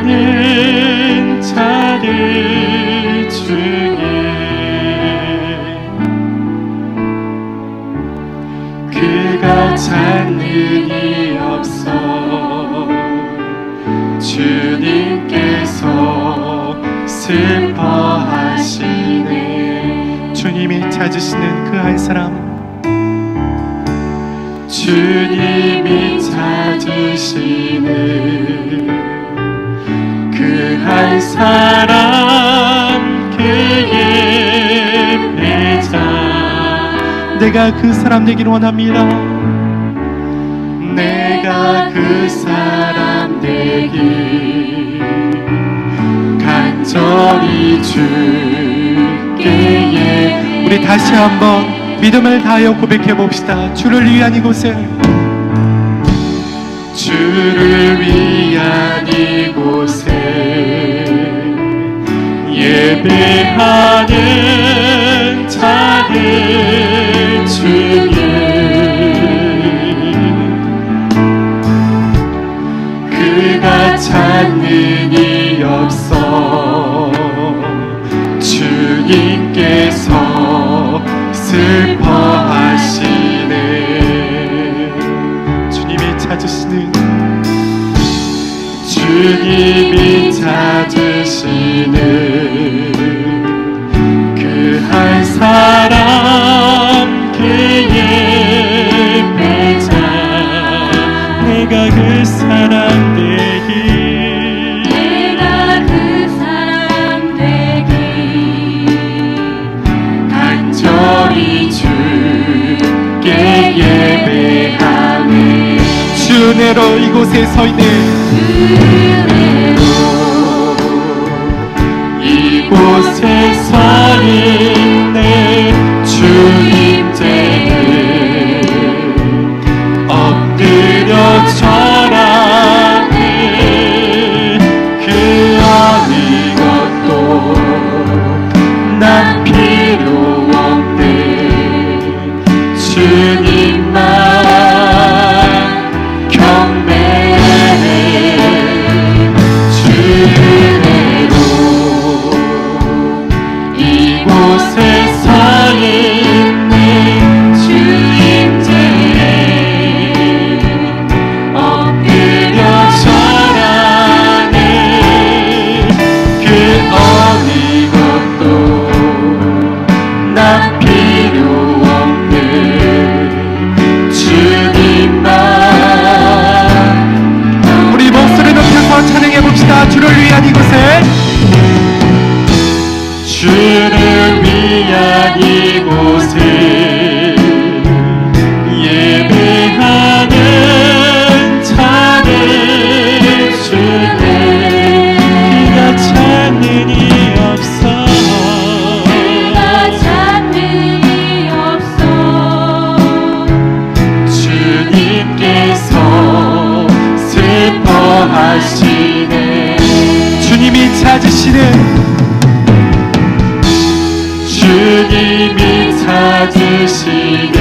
예배하는 자들 중에 그가 찾는 이 없어 주님께서 슬퍼하시네. 주님이 찾으시는 그 한 사람, 주님이 찾으시는 그 한 사람, 그의 배자. 내가 그 사람 되길 원합니다. 내가 그 사람 되길 간절히 주께. 우리 다시 한번 믿음을 다하여 고백해 봅시다. 주를 위한 이곳에, 주를 위한 이곳에 예배하는 자들 중에 그가 찾는 이 없어 주님께서 슬퍼하시네. 주님이 찾으시는, 주님이 찾으시는 그 한 사람, 그의 배자. 내가 그 사람 되길, 내가 그 사람 되길 간절히 주께 예배하네. 주 은혜로 이곳에 서 있네. 은혜로 이곳에 서 있네. 주님께를 엎드려 절하네. 그 어느 것도 난 필요 없네. 주님만 경배해. 주 은혜로 이곳에 서 있네. 주님께에 엎드려 절하네. 그 어느 것도 난 필요 없네. 주님만. 우리 목소리 높여서 찬양해 봅시다. 주를 위한 이곳에, 주를 위한 이곳에 예배하는 자들 중에 그가 찾는 이 없어, 그가 찾는 이 없어 주님께서 슬퍼하시네. 주님이 찾으시는, 주님이 찾으시는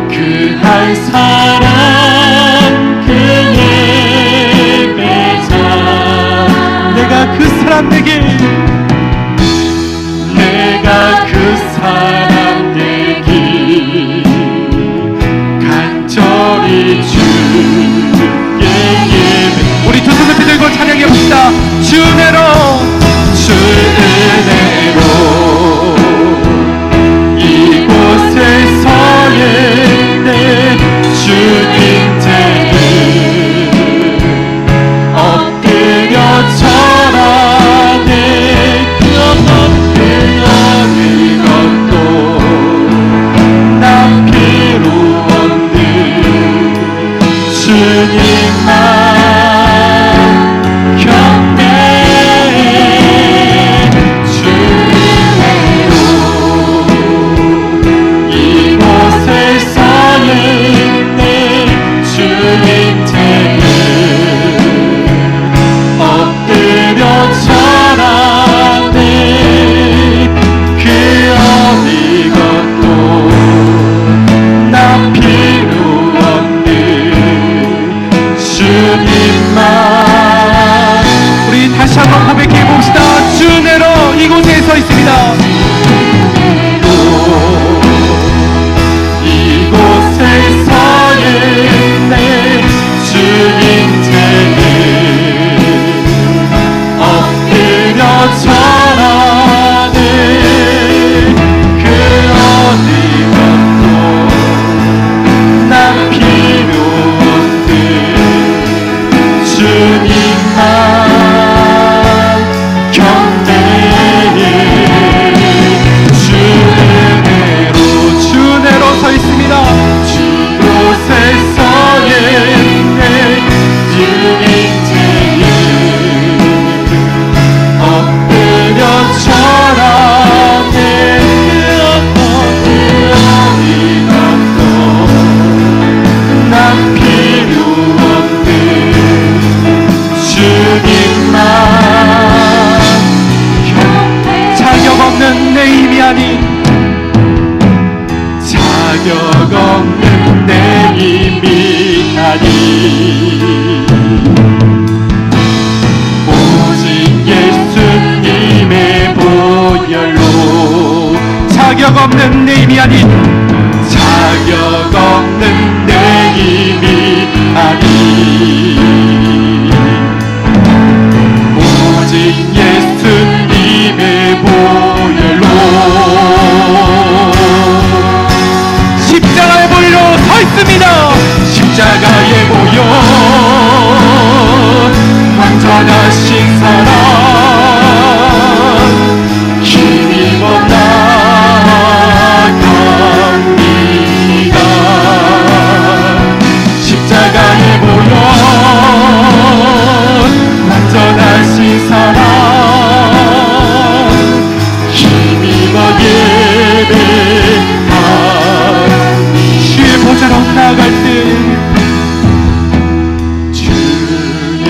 그 한 사람, 그의 배자. 내가 그 사람 되길, 내가 그 사람 되길 간절히 주께 예배. 우리 두 손 높이 들고 찬양해 봅시다. 주 은혜로, 주 은혜로 이곳에 서 있네. 주님께에 엎드려 절하네. 그 어느 것도 난 필요 없는 주님만 경배해. 주 은혜로 이곳에 서 있네. 주님께에 엎드려 절하네. 그 어느 것도 난 필요 없는 주 한번 고백해 봅시다. 주내로 이곳에 서 있습니다. 이곳에 서 있네. 주님 제게 엎드려 절하네. 그 어디 가도 난 필요 없네. 주님만 경배해. 주내로 서 있습니다. 주곳에 서 있네. 주님 제에 엎드려 절하네. 그 어디 가도 난 필요 없네. 주님만 경배. 자격 없는 내 힘이 아닌 자격 없는 내 힘이 아닌 오직 예수님의 보혈로. 자격 없는 내 힘이 아닌 자격 없는 내 힘이 아닌 오직 예수님의 보혈로. 십자가에 보여 서 있습니다. 십자가에 모여 완전하신 사랑 힘입어 나갑니다. 십자가에 모여 완전하신 사랑 힘입어 예배합니다. 주의 보좌로 나아갈 때 주의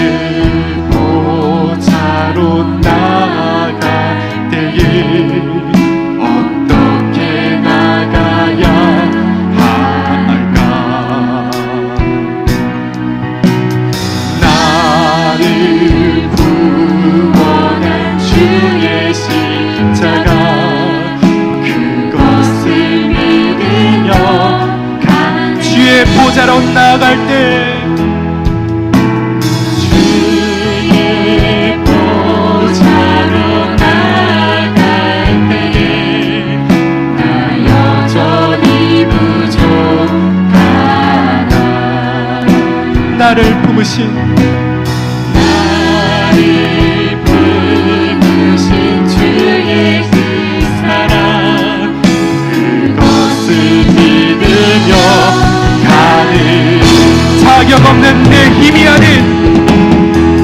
보좌로 나아갈 때에 어떻게 나가야 할까? 나를 구원한 주의 십자가 그것을 믿으며 주의 보좌로 나아갈 때 주의 보좌로 나갈 때에 나 여전히 부족하다. 나를 품으신 나를 품으신 주의 그 사랑 그것을 믿으며 가는 자격 없는 내 힘이 아닌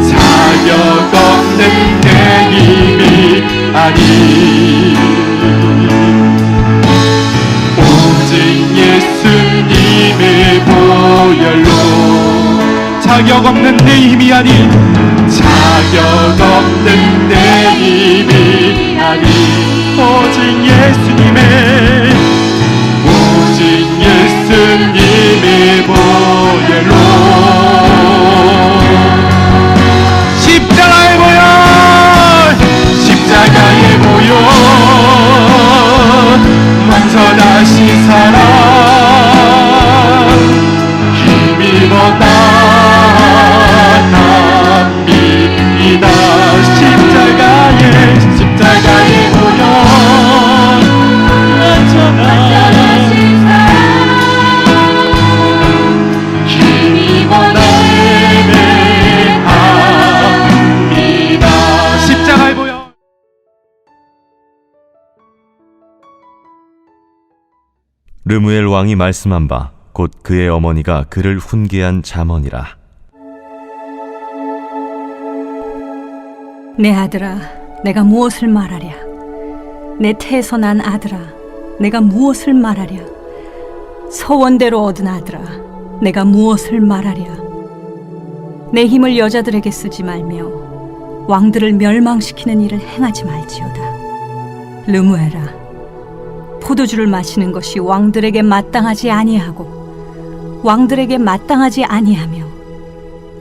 자격 없는 내 힘이 아닌 오직 예수님의 보혈로. 자격 없는 내 힘이 아닌 자격 없는 내 힘이 아닌 오직 예수님의 보혈로. 십자가에 보여 십자가에 모여 완전하신 사랑 힘입어 나갑니다. 십자가에 모여 완전하신 사랑 힘입어 예배합니다. 십자가에 보여 르무엘 왕이 말씀한 바 곧 그의 어머니가 그를 훈계한 잠언이라. 내 아들아, 내가 무엇을 말하랴? 내 태에서 난 아들아, 내가 무엇을 말하랴? 서원대로 얻은 아들아, 내가 무엇을 말하랴? 내 힘을 여자들에게 쓰지 말며 왕들을 멸망시키는 일을 행하지 말지어다. 르무엘아, 포도주를 마시는 것이 왕들에게 마땅하지 아니하고 왕들에게 마땅하지 아니하며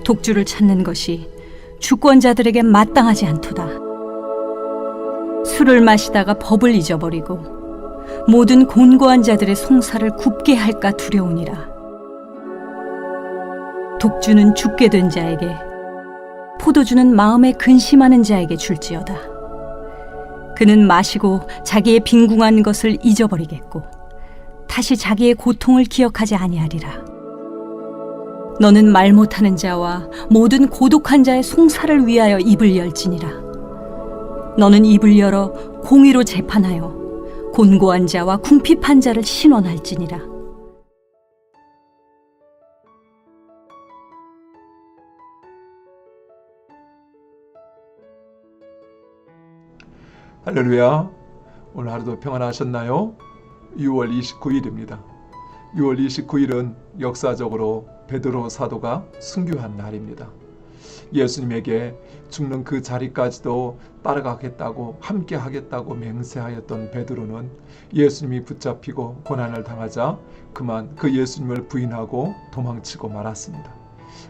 독주를 찾는 것이 주권자들에게 마땅하지 않도다. 술을 마시다가 법을 잊어버리고 모든 곤고한 자들의 송사를 굽게 할까 두려우니라. 독주는 죽게 된 자에게, 포도주는 마음에 근심하는 자에게 줄지어다. 그는 마시고 자기의 빈궁한 것을 잊어버리겠고 다시 자기의 고통을 기억하지 아니하리라. 너는 말 못하는 자와 모든 고독한 자의 송사를 위하여 입을 열지니라. 너는 입을 열어 공의로 재판하여 곤고한 자와 궁핍한 자를 신원할지니라. 할렐루야. 오늘 하루도 평안하셨나요? 6월 29일입니다. 6월 29일은 역사적으로 베드로 사도가 순교한 날입니다. 예수님에게 죽는 그 자리까지도 따라가겠다고, 함께 하겠다고 맹세하였던 베드로는 예수님이 붙잡히고 고난을 당하자 그만 그 예수님을 부인하고 도망치고 말았습니다.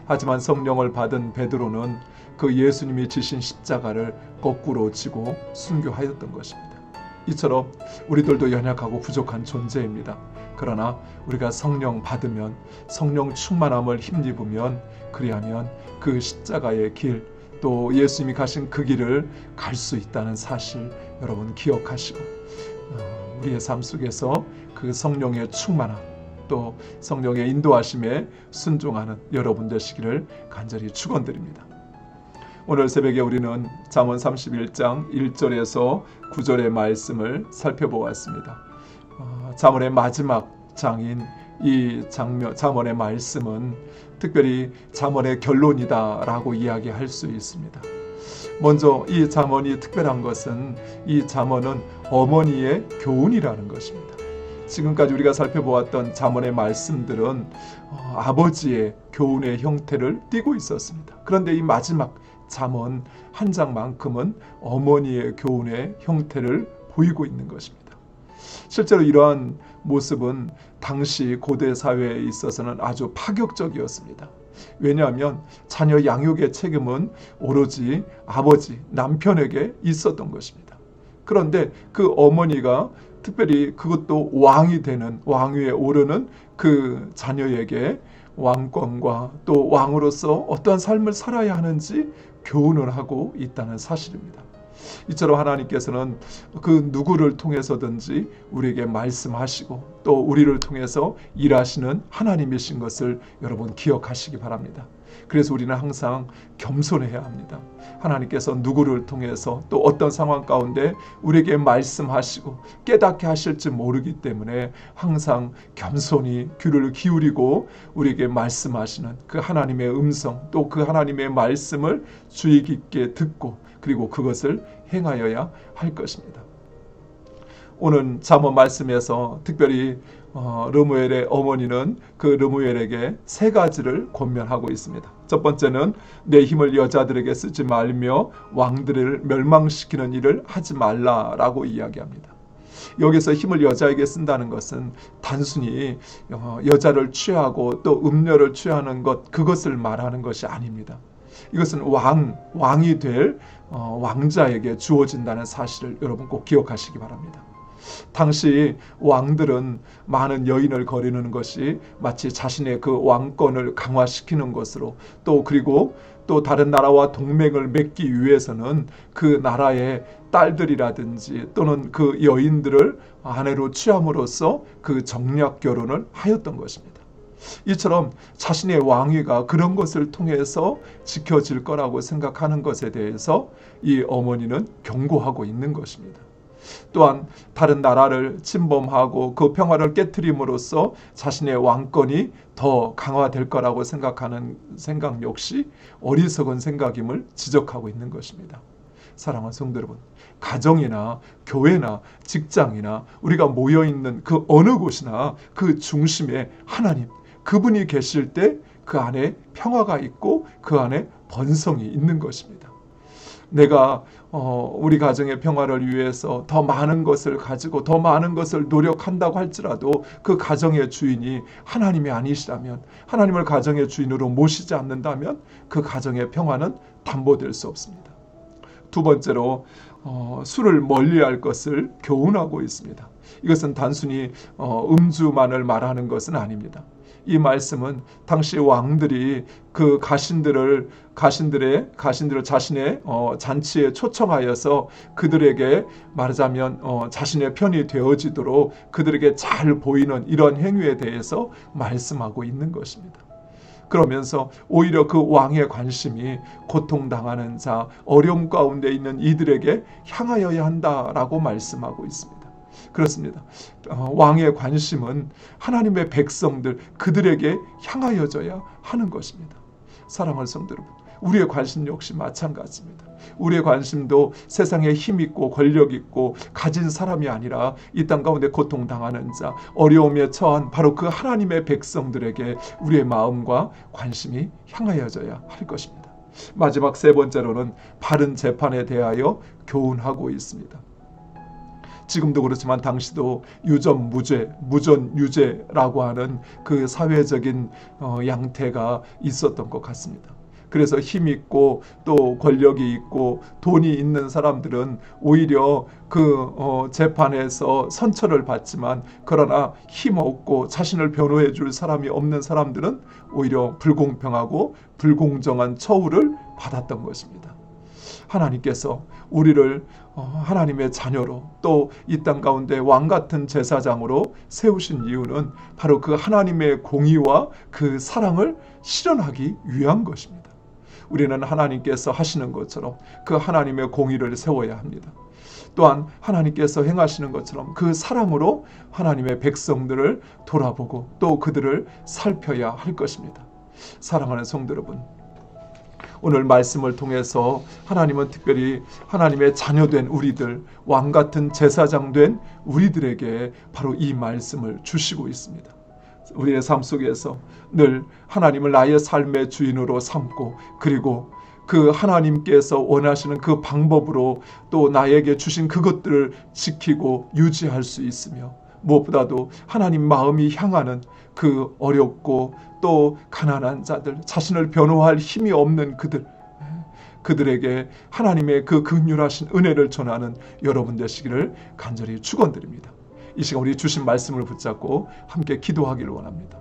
하지만 성령을 받은 베드로는 그 예수님이 지신 십자가를 거꾸로 지고 순교하였던 것입니다. 이처럼 우리들도 연약하고 부족한 존재입니다. 그러나 우리가 성령 받으면, 성령 충만함을 힘입으면, 그리하면 그 십자가의 길, 또 예수님이 가신 그 길을 갈 수 있다는 사실 여러분 기억하시고, 우리의 삶 속에서 그 성령의 충만함, 또 성령의 인도하심에 순종하는 여러분 되시기를 간절히 축원드립니다. 오늘 새벽에 우리는 잠언 31장 1절에서 9절의 말씀을 살펴보았습니다. 잠언의 마지막 장인 이 잠언의 말씀은 특별히 잠언의 결론이다라고 이야기할 수 있습니다. 먼저 이 잠언이 특별한 것은 이 잠언은 어머니의 교훈이라는 것입니다. 지금까지 우리가 살펴보았던 잠언의 말씀들은 아버지의 교훈의 형태를 띠고 있었습니다. 그런데 이 마지막 잠언 한 장만큼은 어머니의 교훈의 형태를 보이고 있는 것입니다. 실제로 이러한 모습은 당시 고대 사회에 있어서는 아주 파격적이었습니다. 왜냐하면 자녀 양육의 책임은 오로지 아버지, 남편에게 있었던 것입니다. 그런데 그 어머니가 특별히 그것도 왕이 되는, 왕위에 오르는 그 자녀에게 왕권과 또 왕으로서 어떠한 삶을 살아야 하는지 교훈을 하고 있다는 사실입니다. 이처럼 하나님께서는 그 누구를 통해서든지 우리에게 말씀하시고 또 우리를 통해서 일하시는 하나님이신 것을 여러분 기억하시기 바랍니다. 그래서 우리는 항상 겸손해야 합니다. 하나님께서 누구를 통해서 또 어떤 상황 가운데 우리에게 말씀하시고 깨닫게 하실지 모르기 때문에 항상 겸손히 귀를 기울이고 우리에게 말씀하시는 그 하나님의 음성, 또 그 하나님의 말씀을 주의 깊게 듣고 그리고 그것을 행하여야 할 것입니다. 오늘 잠언 말씀에서 특별히 르무엘의 어머니는 그 르무엘에게 세 가지를 권면하고 있습니다. 첫 번째는 내 힘을 여자들에게 쓰지 말며 왕들을 멸망시키는 일을 하지 말라라고 이야기합니다. 여기서 힘을 여자에게 쓴다는 것은 단순히 여자를 취하고 또 음료를 취하는 것, 그것을 말하는 것이 아닙니다. 이것은 왕이 될 왕자에게 주어진다는 사실을 여러분 꼭 기억하시기 바랍니다. 당시 왕들은 많은 여인을 거르는 것이 마치 자신의 그 왕권을 강화시키는 것으로, 또 그리고 또 다른 나라와 동맹을 맺기 위해서는 그 나라의 딸들이라든지 또는 그 여인들을 아내로 취함으로써 그 정략 결혼을 하였던 것입니다. 이처럼 자신의 왕위가 그런 것을 통해서 지켜질 거라고 생각하는 것에 대해서 이 어머니는 경고하고 있는 것입니다. 또한 다른 나라를 침범하고 그 평화를 깨트림으로써 자신의 왕권이 더 강화될 거라고 생각하는 생각 역시 어리석은 생각임을 지적하고 있는 것입니다. 사랑하는 성도 여러분, 가정이나 교회나 직장이나 우리가 모여있는 그 어느 곳이나 그 중심에 하나님, 그분이 계실 때 그 안에 평화가 있고 그 안에 번성이 있는 것입니다. 내가 우리 가정의 평화를 위해서 더 많은 것을 가지고 더 많은 것을 노력한다고 할지라도 그 가정의 주인이 하나님이 아니시라면, 하나님을 가정의 주인으로 모시지 않는다면 그 가정의 평화는 담보될 수 없습니다. 두 번째로 술을 멀리할 것을 교훈하고 있습니다. 이것은 단순히 음주만을 말하는 것은 아닙니다. 이 말씀은 당시 왕들이 그 가신들을 자신의 잔치에 초청하여서 그들에게 말하자면 자신의 편이 되어지도록 그들에게 잘 보이는 이런 행위에 대해서 말씀하고 있는 것입니다. 그러면서 오히려 그 왕의 관심이 고통당하는 자, 어려움 가운데 있는 이들에게 향하여야 한다라고 말씀하고 있습니다. 그렇습니다. 왕의 관심은 하나님의 백성들, 그들에게 향하여져야 하는 것입니다. 사랑하는 성도 여러분, 우리의 관심 역시 마찬가지입니다. 우리의 관심도 세상에 힘 있고 권력 있고 가진 사람이 아니라 이 땅 가운데 고통당하는 자, 어려움에 처한 바로 그 하나님의 백성들에게 우리의 마음과 관심이 향하여져야 할 것입니다. 마지막 세 번째로는 바른 재판에 대하여 교훈하고 있습니다. 지금도 그렇지만 당시도 유전 무죄, 무전 유죄라고 하는 그 사회적인 양태가 있었던 것 같습니다. 그래서 힘 있고 또 권력이 있고 돈이 있는 사람들은 오히려 그 재판에서 선처를 받지만, 그러나 힘 없고 자신을 변호해 줄 사람이 없는 사람들은 오히려 불공평하고 불공정한 처우를 받았던 것입니다. 하나님께서 우리를 하나님의 자녀로 또 이 땅 가운데 왕 같은 제사장으로 세우신 이유는 바로 그 하나님의 공의와 그 사랑을 실현하기 위한 것입니다. 우리는 하나님께서 하시는 것처럼 그 하나님의 공의를 세워야 합니다. 또한 하나님께서 행하시는 것처럼 그 사랑으로 하나님의 백성들을 돌아보고 또 그들을 살펴야 할 것입니다. 사랑하는 성도 여러분, 오늘 말씀을 통해서 하나님은 특별히 하나님의 자녀된 우리들, 왕같은 제사장 된 우리들에게 바로 이 말씀을 주시고 있습니다. 우리의 삶 속에서 늘 하나님을 나의 삶의 주인으로 삼고, 그리고 그 하나님께서 원하시는 그 방법으로 또 나에게 주신 그것들을 지키고 유지할 수 있으며, 무엇보다도 하나님 마음이 향하는 그 어렵고 또 가난한 자들, 자신을 변호할 힘이 없는 그들에게 하나님의 그 긍휼하신 은혜를 전하는 여러분 되시기를 간절히 축원드립니다. 이 시간 우리 주신 말씀을 붙잡고 함께 기도하기를 원합니다.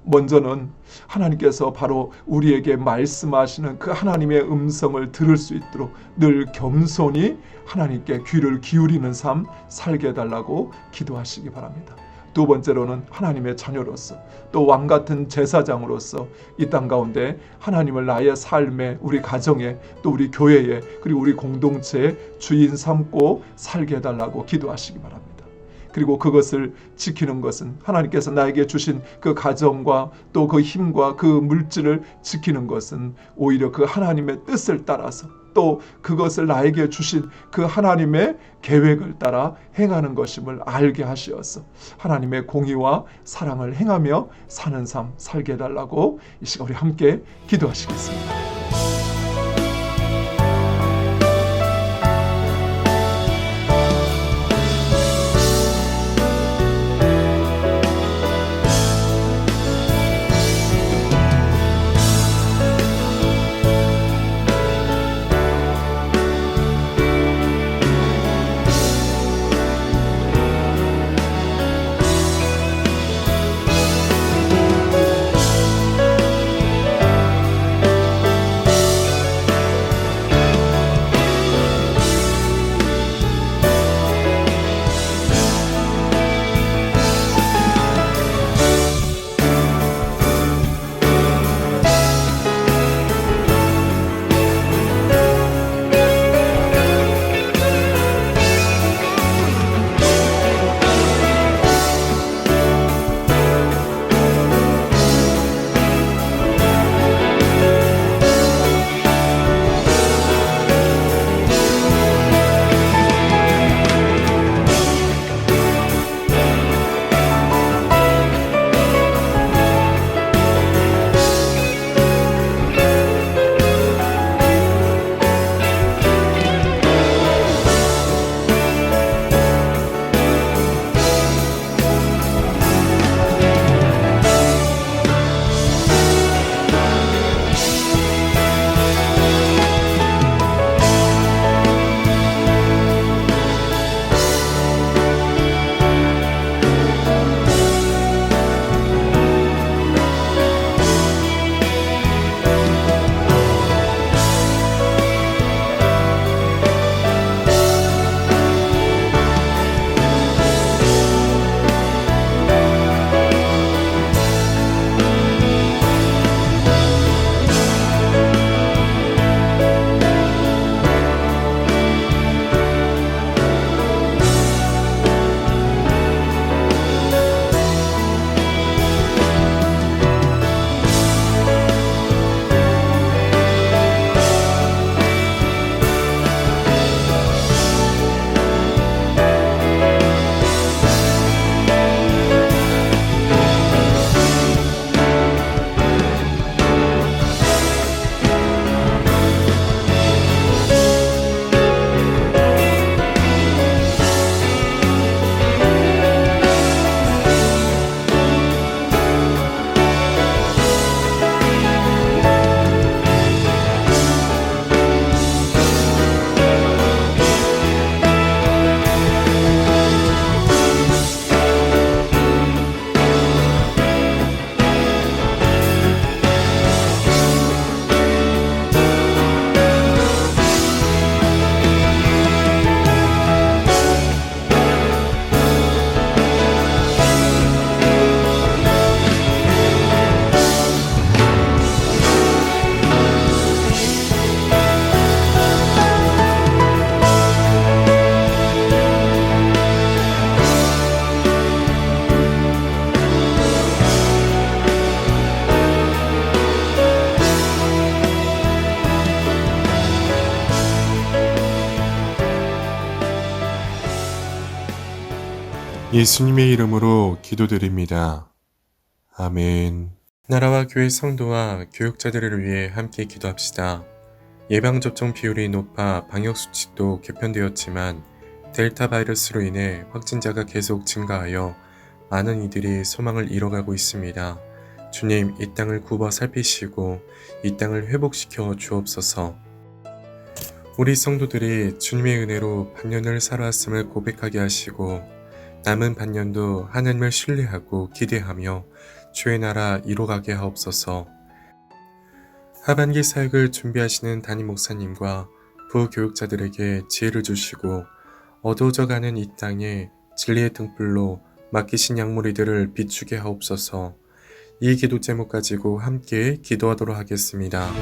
먼저는 하나님께서 바로 우리에게 말씀하시는 그 하나님의 음성을 들을 수 있도록 늘 겸손히 하나님께 귀를 기울이는 삶 살게 해달라고 기도하시기 바랍니다. 두 번째로는 하나님의 자녀로서 또 왕같은 제사장으로서 이 땅 가운데 하나님을 나의 삶에, 우리 가정에, 또 우리 교회에, 그리고 우리 공동체의 주인 삼고 살게 해달라고 기도하시기 바랍니다. 그리고 그것을 지키는 것은 하나님께서 나에게 주신 그 가정과 또 그 힘과 그 물질을 지키는 것은 오히려 그 하나님의 뜻을 따라서 또 그것을 나에게 주신 그 하나님의 계획을 따라 행하는 것임을 알게 하시어서 하나님의 공의와 사랑을 행하며 사는 삶 살게 해달라고 이 시간 우리 함께 기도하시겠습니다. 예수님의 이름으로 기도드립니다. 아멘. 나라와 교회 성도와 교육자들을 위해 함께 기도합시다. 예방접종 비율이 높아 방역수칙도 개편되었지만 델타 바이러스로 인해 확진자가 계속 증가하여 많은 이들이 소망을 잃어가고 있습니다. 주님, 이 땅을 굽어 살피시고 이 땅을 회복시켜 주옵소서. 우리 성도들이 주님의 은혜로 반년을 살아왔음을 고백하게 하시고 남은 반년도 하나님을 신뢰하고 기대하며 주의 나라 이뤄가게 하옵소서. 하반기 사역을 준비하시는 담임 목사님과 부교육자들에게 지혜를 주시고 어두워져가는 이 땅에 진리의 등불로 맡기신 양무리들을 비추게 하옵소서. 이 기도 제목 가지고 함께 기도하도록 하겠습니다.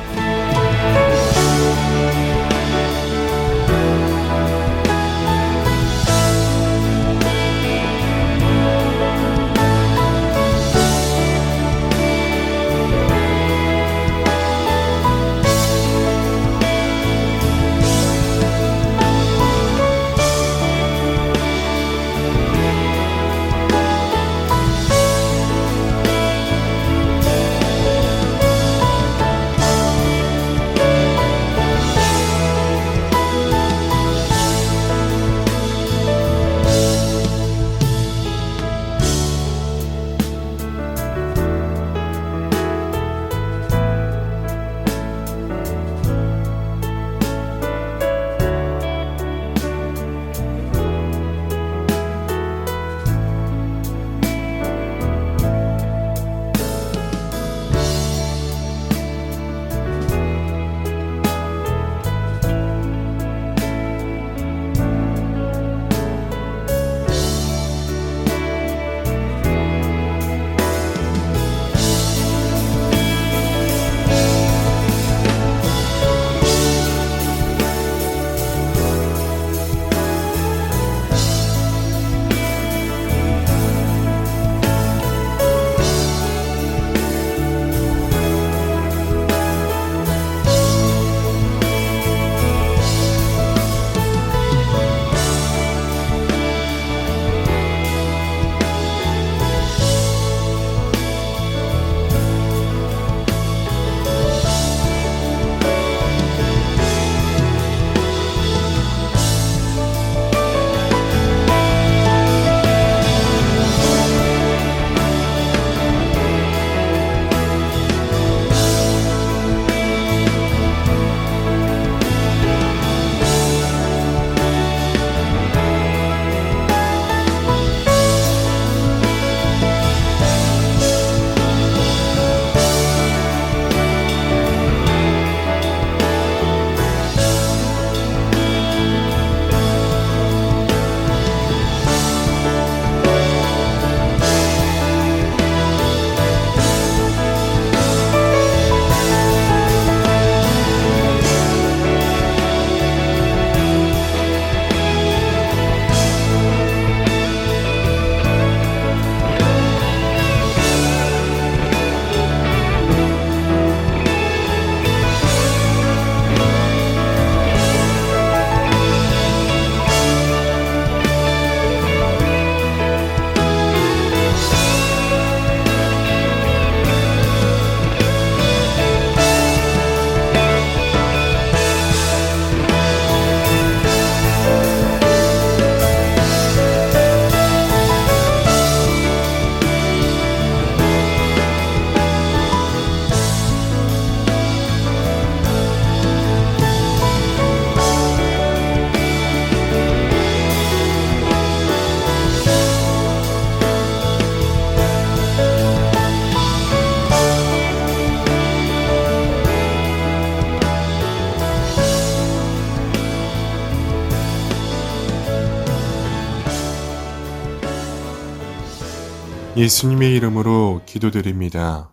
예수님의 이름으로 기도드립니다.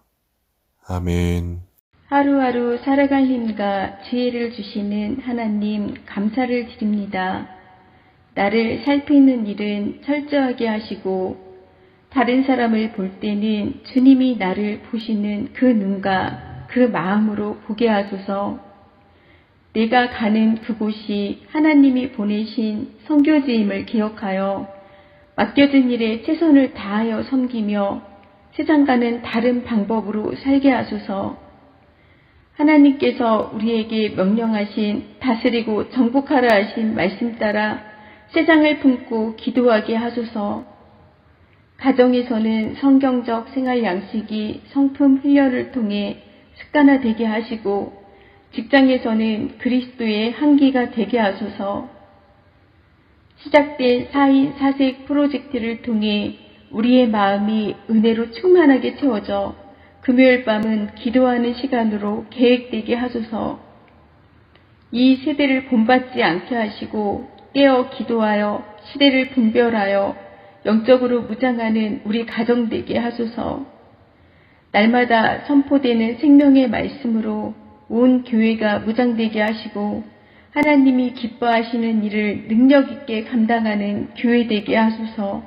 아멘. 하루하루 살아갈 힘과 지혜를 주시는 하나님 감사를 드립니다. 나를 살피는 일은 철저하게 하시고 다른 사람을 볼 때는 주님이 나를 보시는 그 눈과 그 마음으로 보게 하소서. 내가 가는 그곳이 하나님이 보내신 선교지임을 기억하여 맡겨진 일에 최선을 다하여 섬기며 세상과는 다른 방법으로 살게 하소서. 하나님께서 우리에게 명령하신 다스리고 정복하라 하신 말씀 따라 세상을 품고 기도하게 하소서. 가정에서는 성경적 생활 양식이 성품 훈련을 통해 습관화되게 하시고 직장에서는 그리스도의 향기가 되게 하소서. 시작된 4인 4색 프로젝트를 통해 우리의 마음이 은혜로 충만하게 채워져 금요일 밤은 기도하는 시간으로 계획되게 하소서. 이 세대를 본받지 않게 하시고 깨어 기도하여 시대를 분별하여 영적으로 무장하는 우리 가정 되게 하소서. 날마다 선포되는 생명의 말씀으로 온 교회가 무장되게 하시고 하나님이 기뻐하시는 일을 능력 있게 감당하는 교회 되게 하소서.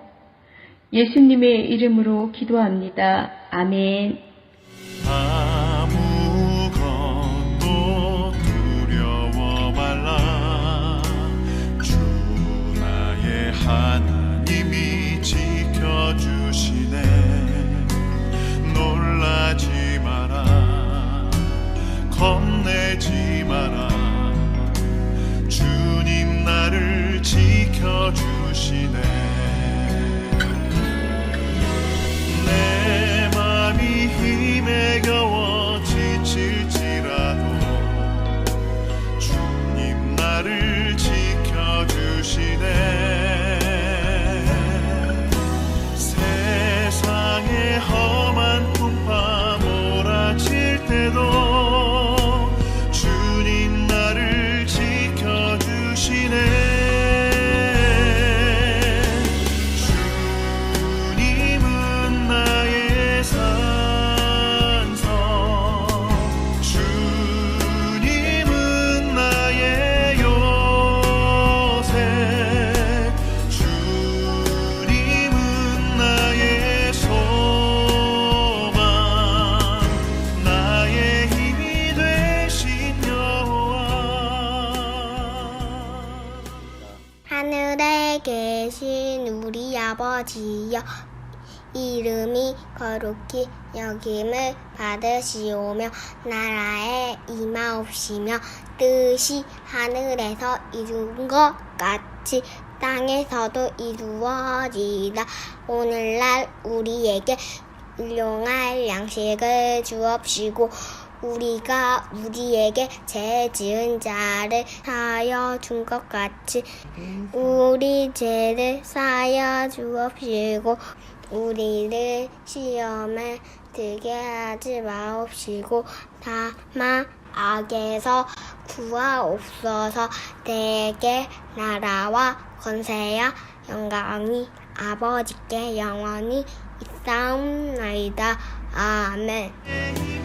예수님의 이름으로 기도합니다. 아멘. 아무것도 두려워 말라. 주 나의 하나님이 지켜주시네. 놀라지 마라. 겁내지 마라. 주님 나를 지켜주시네. 내 맘이 힘에 겨워 지칠지라도 주님 나를 지켜주시네. 세상의 험한 풍파 몰아칠 때도 주님 나를 지켜주시네. 하늘에 계신 우리 아버지여, 이름이 거룩히 여김을 받으시오며 나라에 임하옵시며 뜻이 하늘에서 이룬 것 같이 땅에서도 이루어지이다. 오늘날 우리에게 일용할 양식을 주옵시고 우리가 우리에게 죄 지은 자를 사하여 준 것 같이 우리 죄를 사하여 주옵시고 우리를 시험에 들게 하지 마옵시고 다만 악에서 구하옵소서. 대개 나라와 권세와 영광이 아버지께 영원히 있사옵나이다. 아멘.